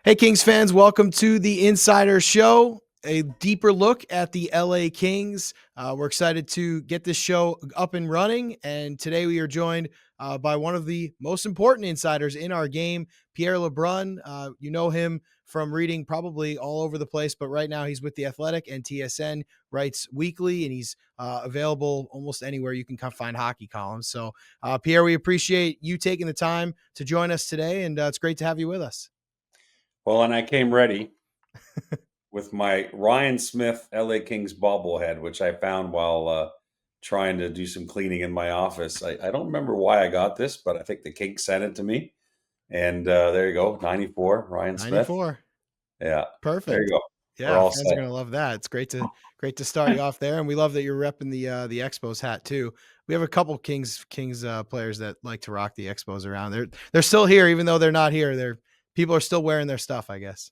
Hey, Kings fans, welcome to the Insider Show, a deeper look at the LA Kings. We're excited to get this show up and running. And today we are joined by one of the most important insiders in our game, Pierre LeBrun. You know him from reading probably all over the place, but right now he's with The Athletic and TSN, writes weekly, and he's available almost anywhere you can find hockey columns. So, Pierre, we appreciate you taking the time to join us today, and it's great to have you with us. Well, and I came ready with my Ryan Smith LA Kings bobblehead, which I found while trying to do some cleaning in my office. I don't remember why I got this, but I think the Kings sent it to me. And there you go, 94, Ryan Smith. 94. Yeah, there you Perfect. go. We're Yeah, all fans are set. gonna love that. It's great to start you off there, and we love that you're repping the Expos hat too. We have a couple Kings players that like to rock the Expos around. They're still here, even though they're not here. They're people are still wearing their stuff, I guess.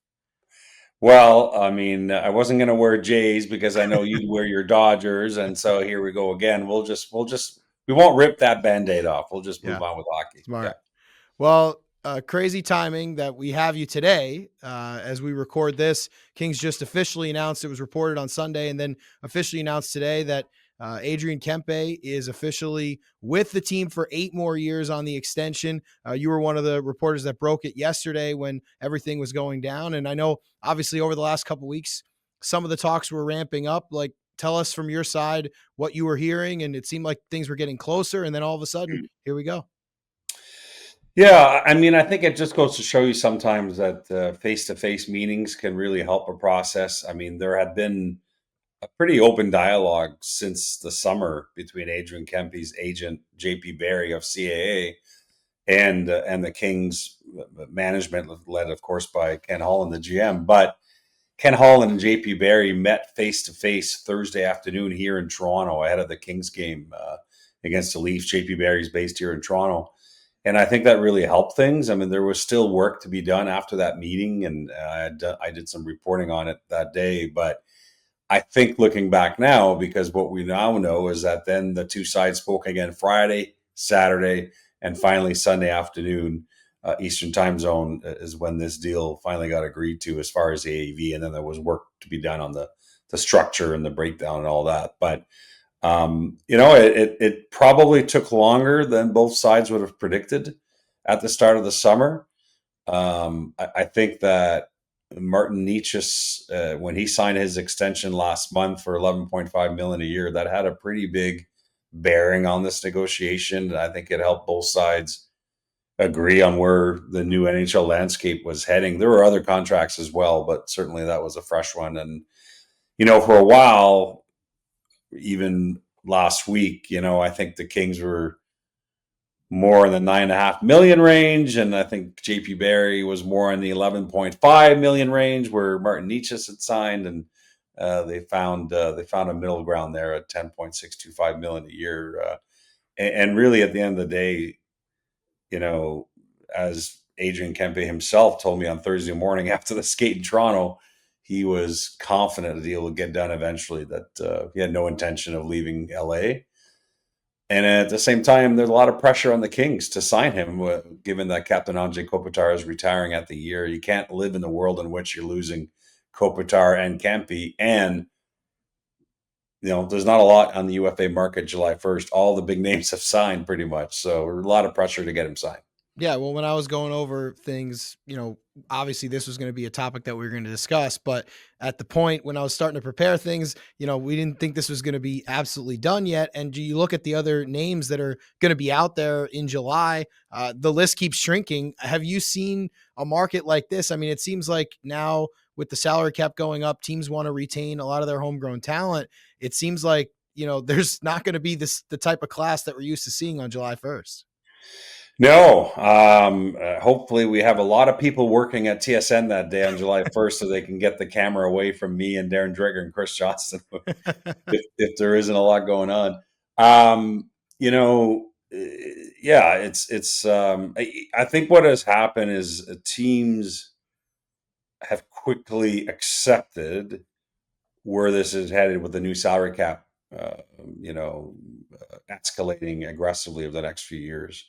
Well, I mean, I wasn't going to wear Jays because I know you'd wear your Dodgers, and so here we go again. We won't rip that Band-Aid off. We'll just move Yeah, on with hockey. Yeah. smart. Well, crazy timing that we have you today as we record this. Kings just officially announced, it was reported on Sunday and then officially announced today that Adrian Kempe is officially with the team for 8 more years on the extension. You were one of the reporters that broke it yesterday when everything was going down. And I know, obviously, over the last couple of weeks, some of the talks were ramping up. Like, tell us from your side what you were hearing. And it seemed like things were getting closer. And then all of a sudden, here we go. Yeah, I mean, I think it just goes to show you sometimes that face-to-face meetings can really help a process. I mean, there had been a pretty open dialogue since the summer between Adrian Kempe's agent, JP Barry of CAA, and the Kings management, led, of course, by Ken Holland, the GM. But Ken Holland and JP Barry met face-to-face Thursday afternoon here in Toronto ahead of the Kings game against the Leafs. JP Barry's based here in Toronto. And I think that really helped things. I mean, there was still work to be done after that meeting, and I did some reporting on it that day. But I think looking back now, because what we now know is that then the two sides spoke again Friday, Saturday, and finally Sunday afternoon, Eastern time zone is when this deal finally got agreed to as far as the AAV. And then there was work to be done on the structure and the breakdown and all that. But it probably took longer than both sides would have predicted at the start of the summer. I think that Martin Nietzsche's, when he signed his extension last month for 11.5 million a year, that had a pretty big bearing on this negotiation. I think it helped both sides agree on where the new NHL landscape was heading. There were other contracts as well, but certainly that was a fresh one. And, for a while, even last week, I think the Kings were more in the 9.5 million range, and I think JP Barry was more in the 11.5 million range where Martin Nietzsche had signed, and they found a middle ground there at 10.625 million a year. And really, at the end of the day, as Adrian Kempe himself told me on Thursday morning after the skate in Toronto, he was confident the deal would get done eventually, that he had no intention of leaving LA. And at the same time, there's a lot of pressure on the Kings to sign him, given that Captain Anze Kopitar is retiring at the year. You can't live in the world in which you're losing Kopitar and Kempe. And, there's not a lot on the UFA market July 1st. All the big names have signed pretty much. So a lot of pressure to get him signed. Yeah, well, when I was going over things, obviously this was going to be a topic that we were going to discuss, but at the point when I was starting to prepare things, we didn't think this was going to be absolutely done yet. And you look at the other names that are going to be out there in July, the list keeps shrinking. Have you seen a market like this? I mean, it seems like now with the salary cap going up, teams want to retain a lot of their homegrown talent. It seems like, there's not going to be the type of class that we're used to seeing on July 1st. No. Hopefully we have a lot of people working at TSN that day on July 1st so they can get the camera away from me and Darren Dreger and Chris Johnston if there isn't a lot going on. Yeah, it's I think what has happened is teams have quickly accepted where this is headed with the new salary cap, escalating aggressively over the next few years.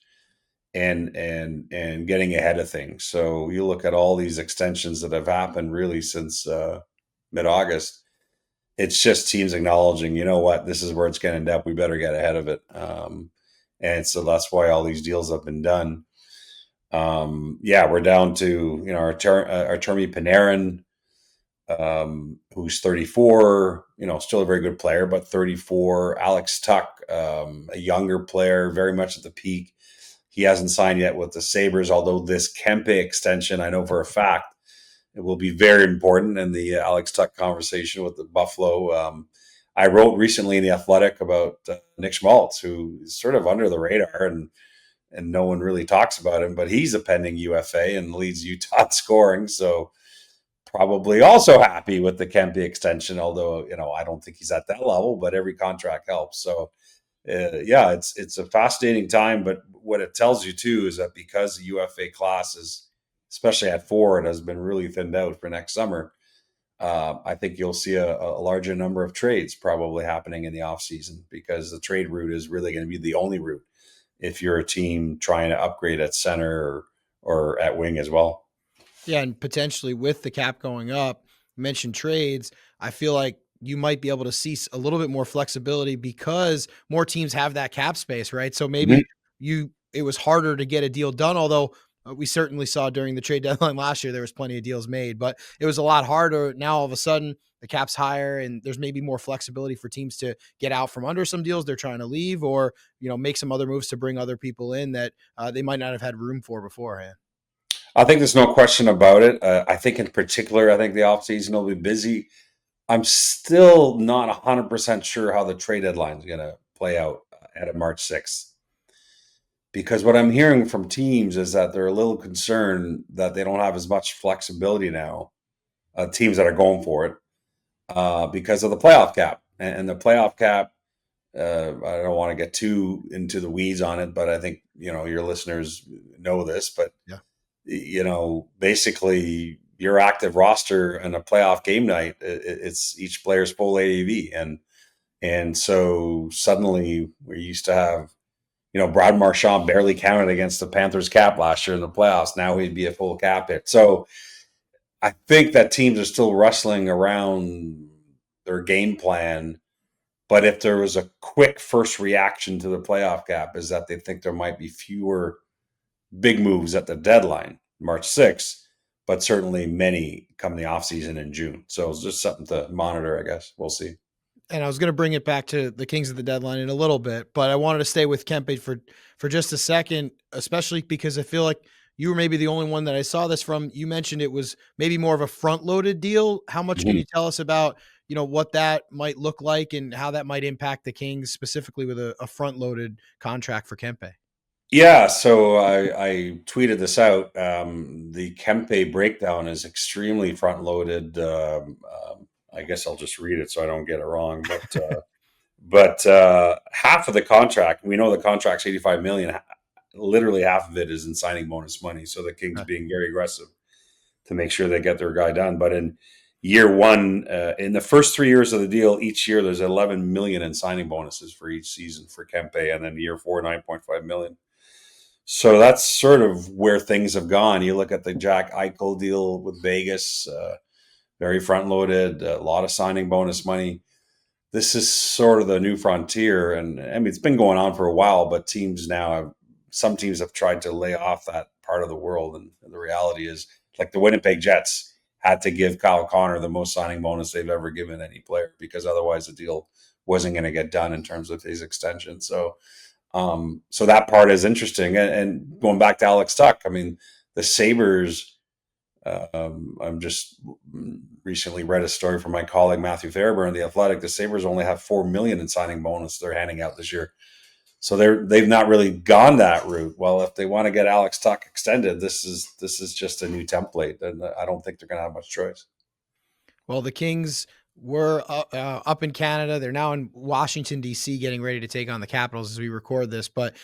and getting ahead of things. So you look at all these extensions that have happened really since mid-August. It's just teams acknowledging, you know what, this is where it's going to end up. We better get ahead of it. And so that's why all these deals have been done. Yeah, we're down to Artemi Panarin, who's 34. Still a very good player, but 34. Alex Tuck, a younger player, very much at the peak. He hasn't signed yet with the Sabres, although this Kempe extension, I know for a fact, it will be very important in the Alex Tuck conversation with the Buffalo. I wrote recently in The Athletic about Nick Schmaltz, who is sort of under the radar and no one really talks about him, but he's a pending UFA and leads Utah in scoring. So probably also happy with the Kempe extension, although, I don't think he's at that level, but every contract helps. So yeah, it's a fascinating time, but what it tells you too is that because the UFA class is, especially at forward, has been really thinned out for next summer, I think you'll see a larger number of trades probably happening in the offseason, because the trade route is really going to be the only route if you're a team trying to upgrade at center or at wing as well. Yeah, and potentially with the cap going up, you mentioned trades. I feel like you might be able to see a little bit more flexibility because more teams have that cap space, right? So maybe it was harder to get a deal done, although we certainly saw during the trade deadline last year there was plenty of deals made, but it was a lot harder. Now all of a sudden the cap's higher and there's maybe more flexibility for teams to get out from under some deals they're trying to leave, or make some other moves to bring other people in that they might not have had room for beforehand. I think there's no question about it. I think in particular, I think the offseason will be busy. I'm still not 100% sure how the trade deadline is going to play out at March 6th. Because what I'm hearing from teams is that they're a little concerned that they don't have as much flexibility now, teams that are going for it, because of the playoff cap. And the playoff cap, I don't want to get too into the weeds on it, but I think, your listeners know this, but Yeah. Basically your active roster and a playoff game night, it's each player's full AAV. And so suddenly we used to have, Brad Marchand barely counted against the Panthers cap last year in the playoffs. Now he'd be a full cap hit. So I think that teams are still wrestling around their game plan. But if there was a quick first reaction to the playoff cap, is that they think there might be fewer big moves at the deadline, March 6th, but certainly many come the offseason in June. So it's just something to monitor, I guess. We'll see. And I was going to bring it back to the Kings of the deadline in a little bit, but I wanted to stay with Kempe for just a second, especially because I feel like you were maybe the only one that I saw this from. You mentioned it was maybe more of a front-loaded deal. How much can you tell us about, what that might look like and how that might impact the Kings specifically with a front-loaded contract for Kempe? Yeah, so I tweeted this out. The Kempe breakdown is extremely front-loaded. I guess I'll just read it so I don't get it wrong. But half of the contract, we know the contract's $85 million. Literally half of it is in signing bonus money. So the Kings being very aggressive to make sure they get their guy done. But in year one, in the first 3 years of the deal, each year there's $11 million in signing bonuses for each season for Kempe, and then year four, $9.5 million. So that's sort of where things have gone. You look at the Jack Eichel deal with Vegas, very front loaded, a lot of signing bonus money. This is sort of the new frontier. And I mean, it's been going on for a while, but some teams have tried to lay off that part of the world. And the reality is, like the Winnipeg Jets had to give Kyle Connor the most signing bonus they've ever given any player, because otherwise the deal wasn't going to get done in terms of his extension. So that part is interesting. And going back to Alex Tuck, I mean, the Sabres, I'm just recently read a story from my colleague Matthew Fairburn, The Athletic. The Sabres only have $4 million in signing bonus they're handing out this year. So they've not really gone that route. Well, if they want to get Alex Tuck extended, this is just a new template, and I don't think they're going to have much choice. Well, the Kings were up in Canada. They're now in Washington, D.C., getting ready to take on the Capitals as we record this, but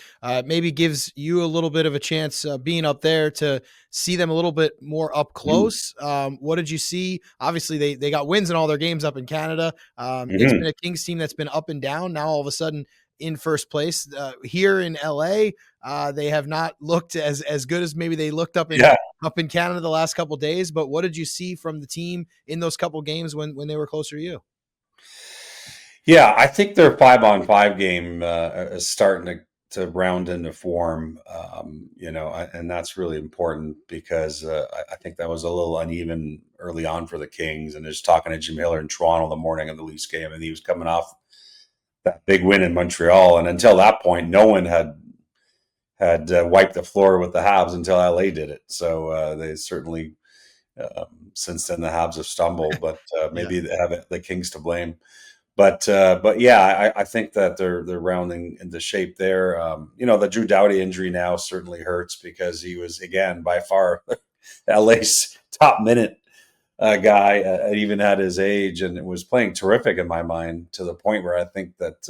maybe gives you a little bit of a chance being up there to see them a little bit more up close. What did you see? Obviously, they got wins in all their games up in Canada. It's been a Kings team that's been up and down. Now, all of a sudden, in first place. Here in LA, they have not looked as good as maybe they looked Yeah. up in Canada the last couple days. But what did you see from the team in those couple games when they were closer to you? Yeah, I think their 5-on-5 game is starting to round into form, and that's really important because I think that was a little uneven early on for the Kings. And just talking to Jim Hiller in Toronto the morning of the Leafs game, and he was coming off that big win in Montreal, and until that point, no one had wiped the floor with the Habs until LA did it. So they certainly since then the Habs have stumbled, but Yeah. maybe they have the Kings to blame. But yeah, I think that they're rounding into shape there. The Drew Doughty injury now certainly hurts because he was again by far LA's top minute guy, even at his age, and it was playing terrific in my mind to the point where I think that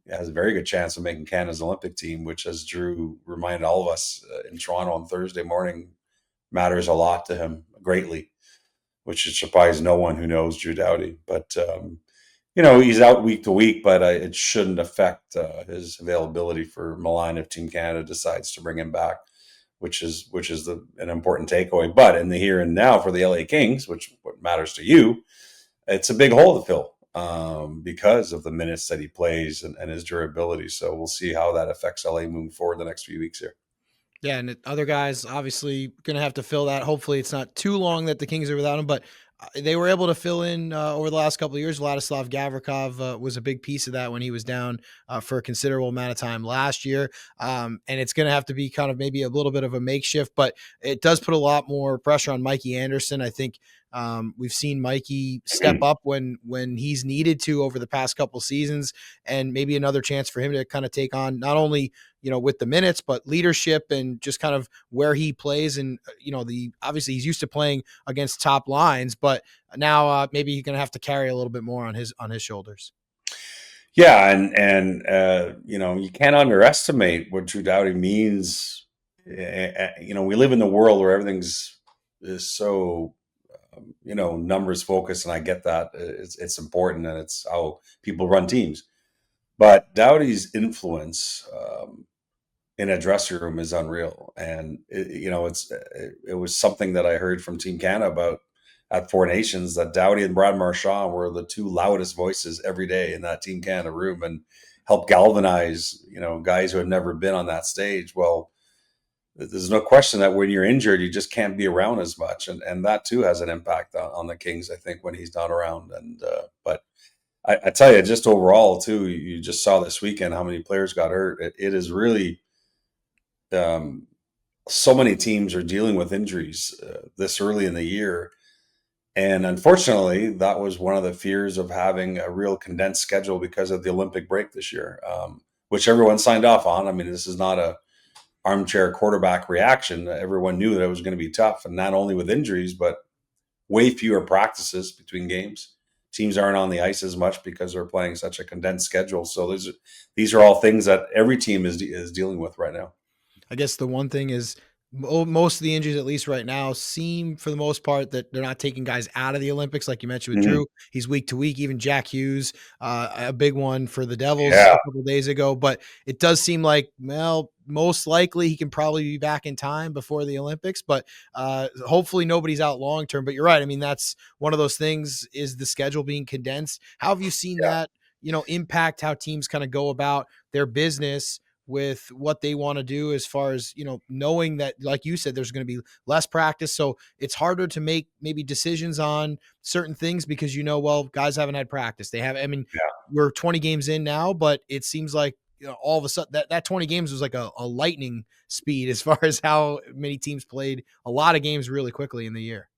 has a very good chance of making Canada's Olympic team, which, as Drew reminded all of us in Toronto on Thursday morning, matters a lot to him greatly, which should surprise no one who knows Drew Doughty. But he's out week to week, but it shouldn't affect his availability for Milan if Team Canada decides to bring him back, which is an important takeaway. But in the here and now for the LA Kings, which what matters to you, it's a big hole to fill because of the minutes that he plays and his durability. So we'll see how that affects LA moving forward the next few weeks here. Yeah, and other guys obviously going to have to fill that. Hopefully, it's not too long that the Kings are without him, but they were able to fill in over the last couple of years. Vladislav Gavrikov was a big piece of that when he was down for a considerable amount of time last year. And it's going to have to be kind of maybe a little bit of a makeshift, but it does put a lot more pressure on Mikey Anderson. I think we've seen Mikey step up when he's needed to over the past couple seasons, and maybe another chance for him to kind of take on not only with the minutes, but leadership and just kind of where he plays. And, obviously he's used to playing against top lines, but now maybe he's going to have to carry a little bit more on his shoulders. Yeah. And you can't underestimate what Drew Doughty means. We live in the world where everything's is so, numbers focused. And I get that it's important and it's how people run teams, but Doughty's influence, in a dressing room is unreal. And it was something that I heard from Team Canada about at Four Nations, that Doughty and Brad Marchand were the two loudest voices every day in that Team Canada room and helped galvanize, guys who had never been on that stage. Well, there's no question that when you're injured, you just can't be around as much. And that too has an impact on the Kings, I think, when he's not around. But I tell you, just overall too, you just saw this weekend how many players got hurt. It is really, so many teams are dealing with injuries this early in the year. And unfortunately, that was one of the fears of having a real condensed schedule because of the Olympic break this year, which everyone signed off on. I mean, this is not a armchair quarterback reaction. Everyone knew that it was going to be tough, and not only with injuries, but way fewer practices between games. Teams aren't on the ice as much because they're playing such a condensed schedule. So these are all things that every team is dealing with right now. I guess the one thing is most of the injuries, at least right now, seem for the most part that they're not taking guys out of the Olympics. Like you mentioned with Mm-hmm. Drew, he's week to week. Even Jack Hughes, a big one for the Devils Yeah. a couple of days ago. But it does seem like, well, most likely he can probably be back in time before the Olympics. But hopefully nobody's out long term. But you're right. I mean, that's one of those things, is the schedule being condensed. How have you seen that, impact how teams kind of go about their business with what they want to do, as far as, knowing that, like you said, there's going to be less practice. So it's harder to make maybe decisions on certain things because, well, guys haven't had practice. They have, I mean, Yeah. we're 20 games in now, but it seems like, all of a sudden that 20 games was like a lightning speed as far as how many teams played a lot of games really quickly in the year.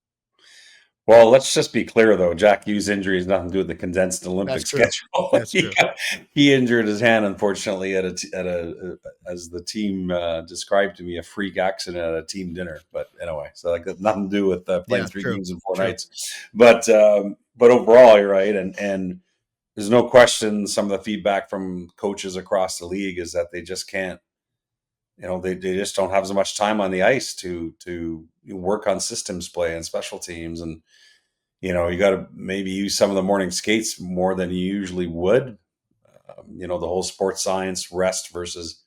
Well, let's just be clear, though. Jack Hughes' injury has nothing to do with the condensed Olympic That's true. schedule. That's true. He injured his hand, unfortunately, at as the team described to me, a freak accident at a team dinner. But anyway, so like nothing to do with playing three True. games in 4 nights. But overall, you're right, and there's no question. Some of the feedback from coaches across the league is that they just can't. They just don't have as much time on the ice to work on systems play and special teams. And you got to maybe use some of the morning skates more than you usually would. The whole sports science, rest versus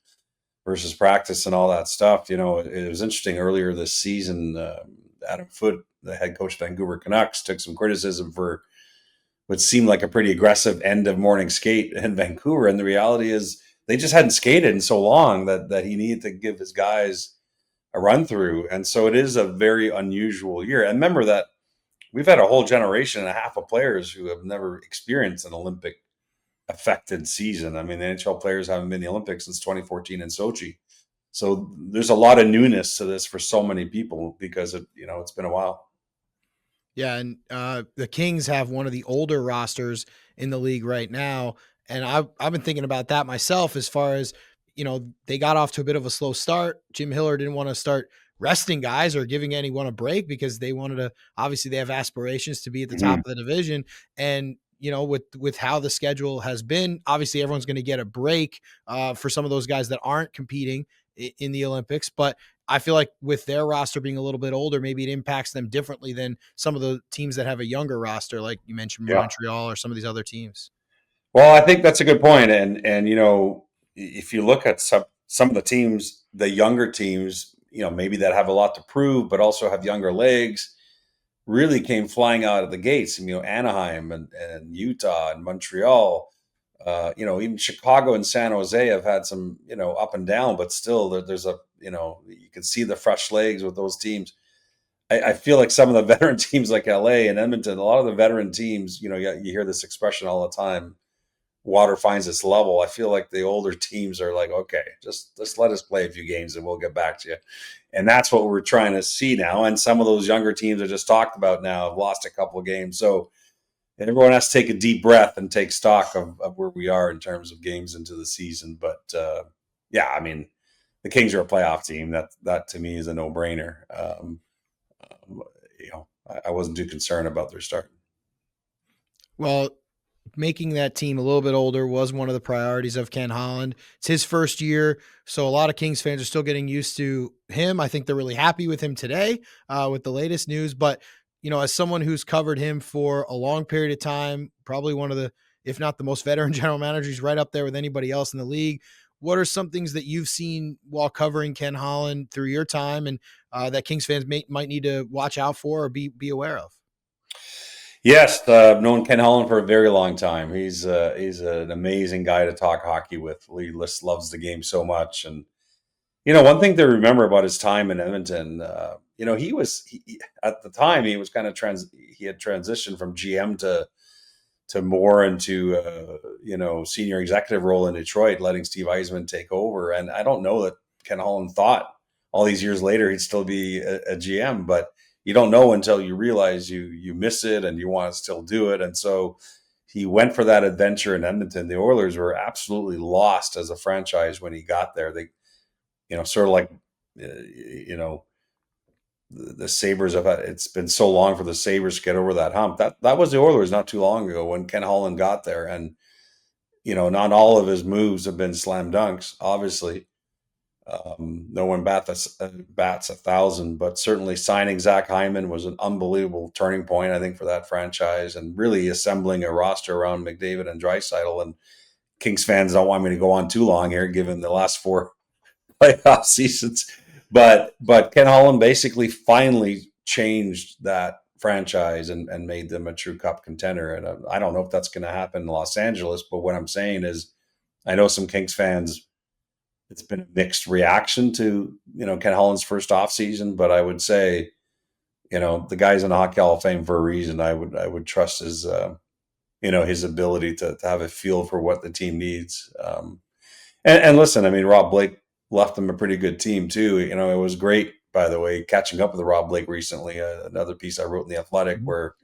practice and all that stuff. It was interesting earlier this season. Adam Foote, the head coach of Vancouver Canucks, took some criticism for what seemed like a pretty aggressive end of morning skate in Vancouver. And the reality is they just hadn't skated in so long that he needed to give his guys a run through. And so it is a very unusual year. And remember that we've had a whole generation and a half of players who have never experienced an Olympic affected season. I mean, the NHL players haven't been in the Olympics since 2014 in Sochi. So there's a lot of newness to this for so many people because it's been a while. Yeah, and the Kings have one of the older rosters in the league right now, and I've been thinking about that myself as far as, they got off to a bit of a slow start. Jim Hiller didn't want to start resting guys or giving anyone a break because they wanted to, obviously they have aspirations to be at the top of the division. And, with how the schedule has been, obviously everyone's going to get a break for some of those guys that aren't competing in the Olympics. But I feel like with their roster being a little bit older, maybe it impacts them differently than some of the teams that have a younger roster, like you mentioned, Montreal or some of these other teams. Well, I think that's a good point. And if you look at some of the teams, the younger teams, maybe that have a lot to prove, but also have younger legs, really came flying out of the gates. Anaheim and Utah and Montreal, even Chicago and San Jose have had some, up and down, but still there's you can see the fresh legs with those teams. I feel like some of the veteran teams like LA and Edmonton, a lot of the veteran teams, you hear this expression all the time, water finds its level. I feel like the older teams are like, okay, just let us play a few games and we'll get back to you. And that's what we're trying to see now. And some of those younger teams I just talked about now have lost a couple of games. So everyone has to take a deep breath and take stock of where we are in terms of games into the season. But the Kings are a playoff team. That to me is a no-brainer. I wasn't too concerned about their start. Well, making that team a little bit older was one of the priorities of Ken Holland. It's his first year, so a lot of Kings fans are still getting used to him. I think they're really happy with him today with the latest news. But, as someone who's covered him for a long period of time, probably one of the, if not the most veteran general managers, right up there with anybody else in the league, what are some things that you've seen while covering Ken Holland through your time and that Kings fans might need to watch out for or be aware of? Yes, I've known Ken Holland for a very long time. He's an amazing guy to talk hockey with. He just loves the game so much. And, one thing to remember about his time in Edmonton, he at the time, he was kind of he had transitioned from GM to more into, senior executive role in Detroit, letting Steve Yzerman take over. And I don't know that Ken Holland thought all these years later he'd still be a GM, but you don't know until you realize you miss it and you want to still do it. And so he went for that adventure in Edmonton. The Oilers were absolutely lost as a franchise when he got there. They, sort of like, the Sabres have had, it's been so long for the Sabres to get over that hump. That was the Oilers not too long ago when Ken Holland got there. And, not all of his moves have been slam dunks, obviously. No one bats 1,000, but certainly signing Zach Hyman was an unbelievable turning point, I think, for that franchise, and really assembling a roster around McDavid and Draisaitl. And Kings fans don't want me to go on too long here, given the last 4 playoff seasons. But Ken Holland basically finally changed that franchise and made them a true cup contender. And I don't know if that's going to happen in Los Angeles, but what I'm saying is I know some Kings fans, it's been a mixed reaction to, Ken Holland's first offseason, but I would say, the guy's in the Hockey Hall of Fame for a reason. I would trust his, his ability to have a feel for what the team needs. And listen, I mean, Rob Blake left them a pretty good team too. It was great, by the way, catching up with Rob Blake recently, another piece I wrote in The Athletic where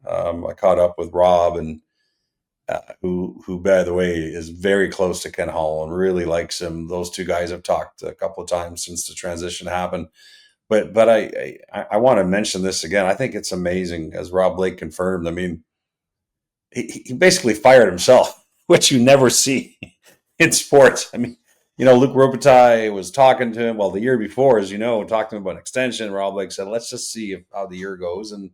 I caught up with Rob and, who, by the way, is very close to Ken Holland, really likes him. Those two guys have talked a couple of times since the transition happened. But I want to mention this again. I think it's amazing, as Rob Blake confirmed. I mean, he basically fired himself, which you never see in sports. I mean, Luc Robitaille was talking to him. Well, the year before, as you know, talking to him about an extension. Rob Blake said, let's just see how the year goes. And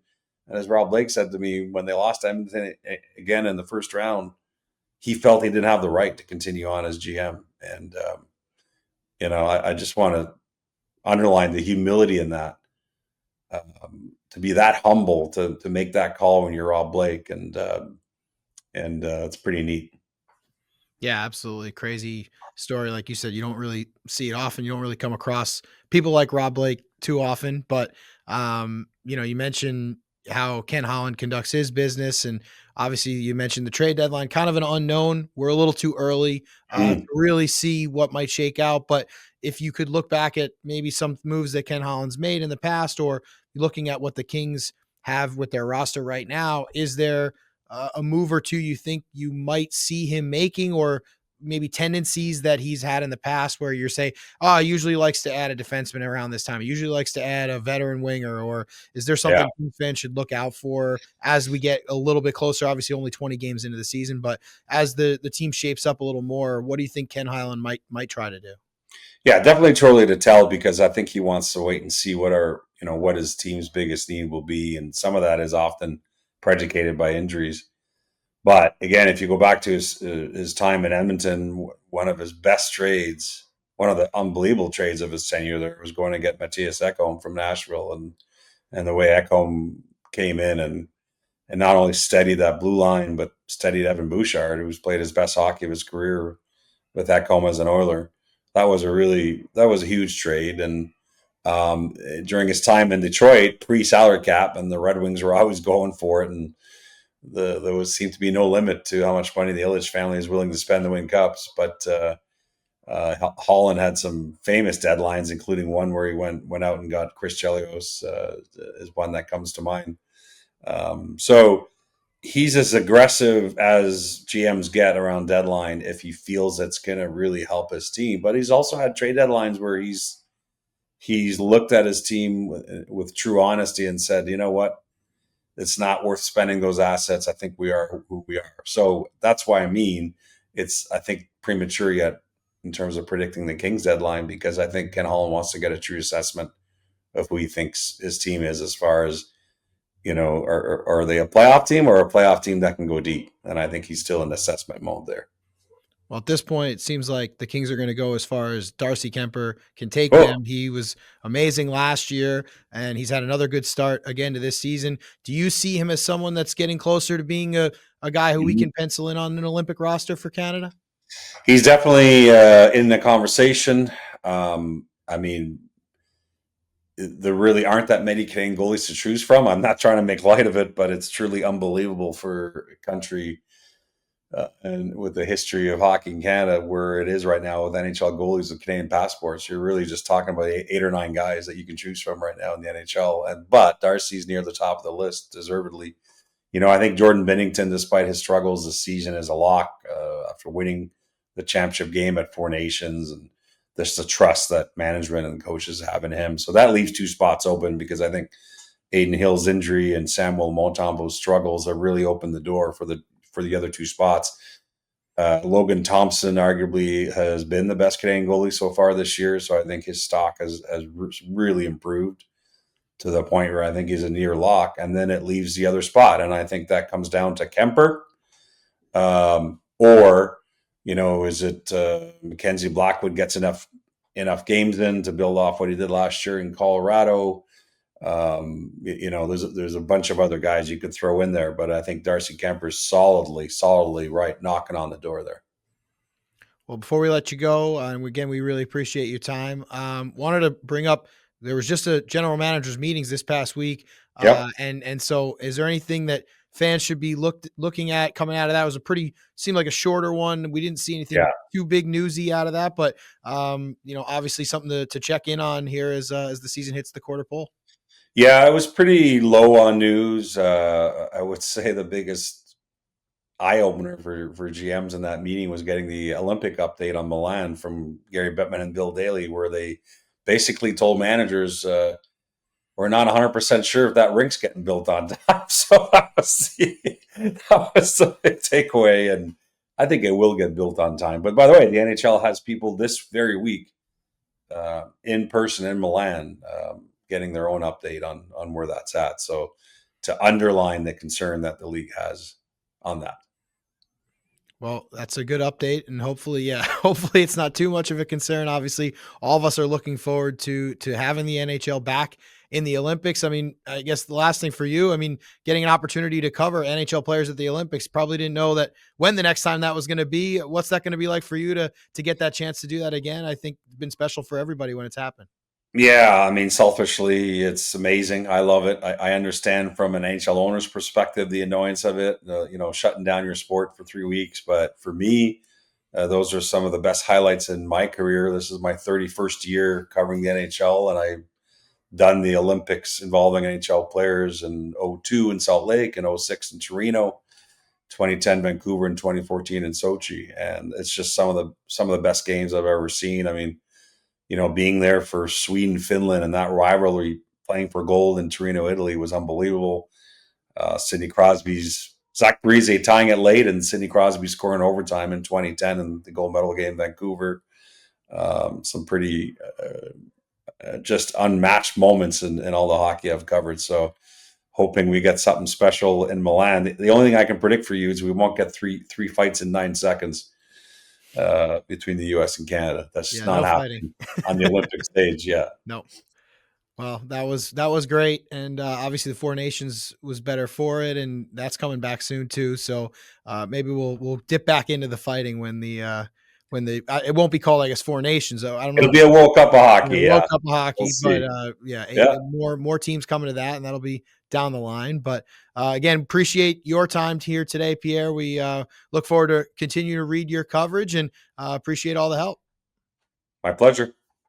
as Rob Blake said to me, when they lost Edmonton again in the first round, he felt he didn't have the right to continue on as GM. And I just want to underline the humility in that. To be that humble to make that call when you're Rob Blake, and it's pretty neat. Yeah, absolutely. Crazy story. Like you said, you don't really see it often. You don't really come across people like Rob Blake too often. But you mentioned how Ken Holland conducts his business, and obviously you mentioned the trade deadline, kind of an unknown. We're a little too early to Mm. really see what might shake out. But if you could look back at maybe some moves that Ken Holland's made in the past, or looking at what the Kings have with their roster right now, is there a move or two you think you might see him making, or maybe tendencies that he's had in the past where you're saying, oh, he usually likes to add a defenseman around this time. He usually likes to add a veteran winger, or is there Yeah. something fans should look out for as we get a little bit closer? Obviously only 20 games into the season, but as the team shapes up a little more, what do you think Ken Highland might try to do? Yeah, definitely too early to tell because I think he wants to wait and see what his team's biggest need will be, and some of that is often predicated by injuries. But again, if you go back to his time in Edmonton, one of his best trades, one of the unbelievable trades of his tenure there, was going to get Matthias Ekholm from Nashville, and the way Ekholm came in and not only steadied that blue line, but steadied Evan Bouchard, who's played his best hockey of his career with Ekholm as an Oiler. That was a huge trade. And during his time in Detroit, pre-salary cap, and the Red Wings were always going for it, and there seemed to be no limit to how much money the Ilitch family is willing to spend to win cups. But Holland had some famous deadlines, including one where he went out and got Chris Chelios, is one that comes to mind. So he's as aggressive as GMs get around deadline if he feels it's going to really help his team. But he's also had trade deadlines where he's looked at his team with true honesty and said, you know what, it's not worth spending those assets. I think we are who we are. So that's why it's, I think, premature yet in terms of predicting the Kings deadline, because I think Ken Holland wants to get a true assessment of who he thinks his team is, as far as, are they a playoff team or a playoff team that can go deep? And I think he's still in assessment mode there. Well, at this point, it seems like the Kings are going to go as far as Darcy Kuemper can take Oh, them. He was amazing last year, and he's had another good start again to this season. Do you see him as someone that's getting closer to being a guy who we can pencil in on an Olympic roster for Canada? he's definitely in the conversation. I mean, there really aren't that many Canadian goalies to choose from. I'm not trying to make light of it, but it's truly unbelievable for a country and with the history of hockey in Canada where it is right now with NHL goalies with Canadian passports. You're really just talking about eight or nine guys that you can choose from right now in the NHL. But Darcy's near the top of the list, deservedly. I think Jordan Binnington, despite his struggles this season, is a lock after winning the championship game at Four Nations, and there's the trust that management and coaches have in him. So that leaves two spots open, because I think Aiden Hill's injury and Samuel Montembeau's struggles have really opened the door for the other two spots. Logan Thompson arguably has been the best Canadian goalie so far this year, so I think his stock has really improved to the point where I think he's a near lock. And then it leaves the other spot, and I think that comes down to Kuemper, or is it Mackenzie Blackwood gets enough games in to build off what he did last year in Colorado. There's a bunch of other guys you could throw in there, but I think Darcy Kuemper's solidly right, knocking on the door there. Well, before we let you go, and again, we really appreciate your time. Wanted to bring up, there was just a general managers meetings this past week, Yep. and so is there anything that fans should be looking at coming out of that? It was seemed like a shorter one. We didn't see anything Yeah. too big newsy out of that, but obviously something to check in on here as the season hits the quarter pole. Yeah, it was pretty low on news. I would say the biggest eye opener for GMs in that meeting was getting the Olympic update on Milan from Gary Bettman and Bill Daly, where they basically told managers, we're not 100% sure if that rink's getting built on time. So that was the big takeaway, and I think it will get built on time. But by the way, the NHL has people this very week in person in Milan getting their own update on where that's at. So to underline the concern that the league has on that. Well, that's a good update, and hopefully, yeah, hopefully it's not too much of a concern. Obviously, all of us are looking forward to having the NHL back in the Olympics. I mean, I guess the last thing for you, I mean, getting an opportunity to cover NHL players at the Olympics, probably didn't know that when the next time that was going to be. What's that going to be like for you to get that chance to do that again? I think it's been special for everybody when it's happened. Yeah, I mean, selfishly, it's amazing. I love it. I understand from an NHL owner's perspective the annoyance of it, shutting down your sport for 3 weeks. But for me, those are some of the best highlights in my career. This is my 31st year covering the NHL, and I've done the Olympics involving NHL players in '02 in Salt Lake and '06 in Torino, 2010 Vancouver, and 2014 in Sochi. And it's just some of the best games I've ever seen. I mean, being there for Sweden, Finland, and that rivalry, playing for gold in Torino, Italy, was unbelievable. Sidney Crosby's Zach Parise tying it late, and Sidney Crosby scoring overtime in 2010 in the gold medal game in Vancouver. Some pretty just unmatched moments in all the hockey I've covered. So hoping we get something special in Milan. The only thing I can predict for you is we won't get three fights in 9 seconds between the U.S. and Canada. That's just Yeah, not no fighting. happening on the Olympic stage. Yeah. No. Well, that was great, and obviously the Four Nations was better for it, and that's coming back soon too. So maybe we'll dip back into the fighting when the it won't be called, I guess, Four Nations. Though I don't know It'll if be a World Cup of hockey. World Yeah. Cup of We'll hockey, but see. yeah, Yeah. more teams coming to that, and that'll be down the line. But again, appreciate your time here today, Pierre. We look forward to continue to read your coverage and appreciate all the help. My pleasure.